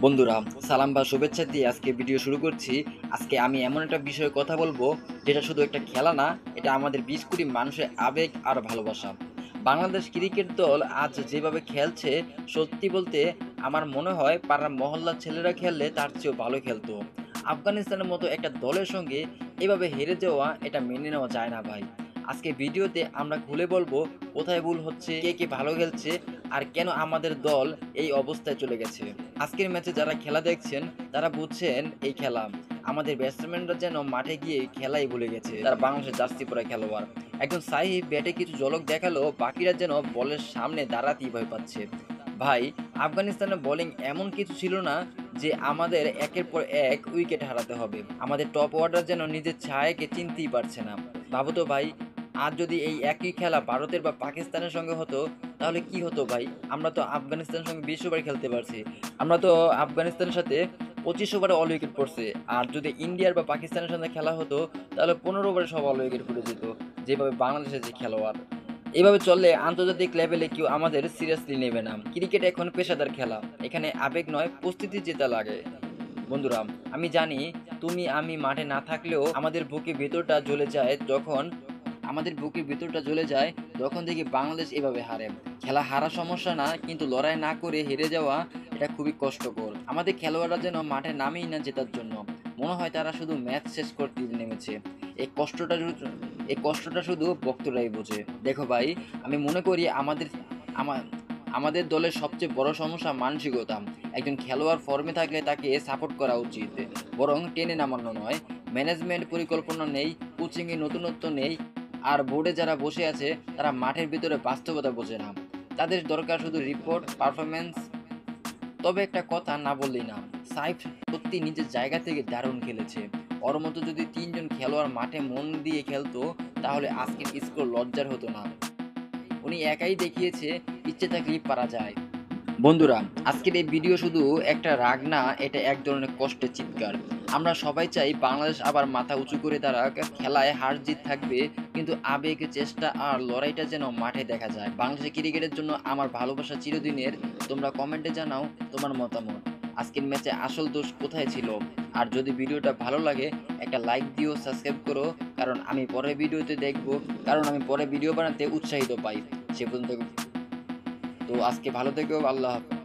বন্ধুরা, সালাম বা শুভেচ্ছা দিয়ে আজকে ভিডিও শুরু করছি। আজকে আমি এমন একটা বিষয়ে কথা বলবো যেটা শুধু একটা খেলা না, এটা আমাদের ২০ কোটি মানুষের আবেগ আর ভালোবাসা। বাংলাদেশ ক্রিকেট দল আজ যেভাবে খেলছে, সত্যি বলতে আমার মনে হয় পাড়ার মহল্লার ছেলেরা খেললে তার চেয়েও ভালো খেলতো। আফগানিস্তানের মতো একটা দলের সঙ্গে এভাবে হেরে যাওয়া এটা মেনে নেওয়া যায় না ভাই। আজকে ভিডিওতে আমরা খুলে বলবো কোথায় ভুল হচ্ছে, কে ভালো খেলছে আর কেন আমাদের দল এই অবস্থায় চলে গেছে। আজকের ম্যাচে যারা খেলা দেখছেন তারা বুঝছেন এই খেলা। আমাদের ব্যাটসম্যানরা যেন মাঠে গিয়ে খেলাই ভুলে গেছে। তারা বাংলাদেশের জার্সি পরা খেলোয়াড়। একজন সাহিব ব্যাটে কিছু ঝলক দেখালো, বাকিরা যেন বলের সামনে দাঁড়াতেই ভয় পাচ্ছে। ভাই, আফগানিস্তানের বোলিং এমন কিছু ছিল না যে আমাদের একের পর এক উইকেট হারাতে হবে। আমাদের টপ অর্ডার যেন নিজের ছায়াকে চিনতেই পারছে না। ভাবো তো ভাই, আজ যদি এই একই খেলা ভারতের বা পাকিস্তানের সঙ্গে হতো তাহলে কি হতো ভাই? আমরা তো আফগানিস্তানের সঙ্গে ২০ ওভার খেলতে পারছি। আমরা তো আফগানিস্তানের সাথে ২৫ ওভারে অল উইকেট পড়ছে। আর যদি ইন্ডিয়ার বা পাকিস্তানের সঙ্গে খেলা হতো তাহলে ১৫ ওভারে সব অল উইকেট পড়ে যেত। যেভাবে বাংলাদেশের যে খেলোয়াড়। এভাবে চললে আন্তর্জাতিক লেভেলে কেউ আমাদের সিরিয়াসলি নেবে না। ক্রিকেট এখন পেশাদার খেলা। এখানে আবেগ নয়, প্রস্তুতি জেতা লাগে। বন্ধুরা, আমি জানি তুমি আমি মাঠে না থাকলেও আমাদের বুকের ভেতরটা জ্বলে যায় যখন দেখি বাংলাদেশ এভাবে হারে। খেলা হারা সমস্যা না, কিন্তু লড়াই না করে হেরে যাওয়া এটা খুবই কষ্টকর। আমাদের খেলোয়াড়রা যেন মাঠে নামেই না জেতার জন্য। মনে হয় তারা শুধু ম্যাচ শেষ করতে নেমেছে। এই কষ্টটা এই কষ্টটা শুধু ভক্তরাই বোঝে। দেখো ভাই, আমি মনে করি আমা- আমাদের দলের সবচেয়ে বড় সমস্যা মানসিকতা। একজন খেলোয়াড় ফর্মে থাকলে তাকে সাপোর্ট করা উচিত, বরং টেনে নামানো নয়। ম্যানেজমেন্ট পরিকল্পনা নেই, কোচিংয়ে নতুনত্ব নেই, আর বোর্ডে যারা বসে আছে তারা মাঠের ভিতরে বাস্তবতা বোঝে না। তাদের দরকার শুধু রিপোর্ট, পারফরমেন্স। তবে একটা কথা না বললেই না, সাইফ সত্যি নিজের জায়গা থেকে দারুণ খেলেছে। ওর মতো যদি ৩ জন খেলোয়াড় মাঠে মন দিয়ে খেলতো তাহলে আজকের স্কোর লজ্জার হতো না। উনি একাই দেখিয়েছে ইচ্ছে থাকলেই পারা যায়। বন্ধুরা, আজকের এই ভিডিও শুধু একটা রাগ না, এটা এক ধরনের কষ্টের চিৎকার। আমরা সবাই চাই বাংলাদেশ আবার মাথা উঁচু করে দাঁড়াক। খেলায় হার জিত থাকবে, কিন্তু আবেগ, চেষ্টা আর লড়াইটা যেন মাঠে দেখা যায়। বাংলাদেশের ক্রিকেটের জন্য আমার ভালোবাসা চিরদিনের। তোমরা কমেন্টে জানাও তোমার মতামত। আজকের ম্যাচে আসল দোষ কোথায় ছিল? আর যদি ভিডিওটা ভালো লাগে একটা লাইক দিও, সাবস্ক্রাইব করো। কারণ আমি পরে ভিডিও বানাতে উৎসাহিত পাই। সে পর্যন্ত তো আজকে ভালো থেকো। আল্লাহ হাফেজ।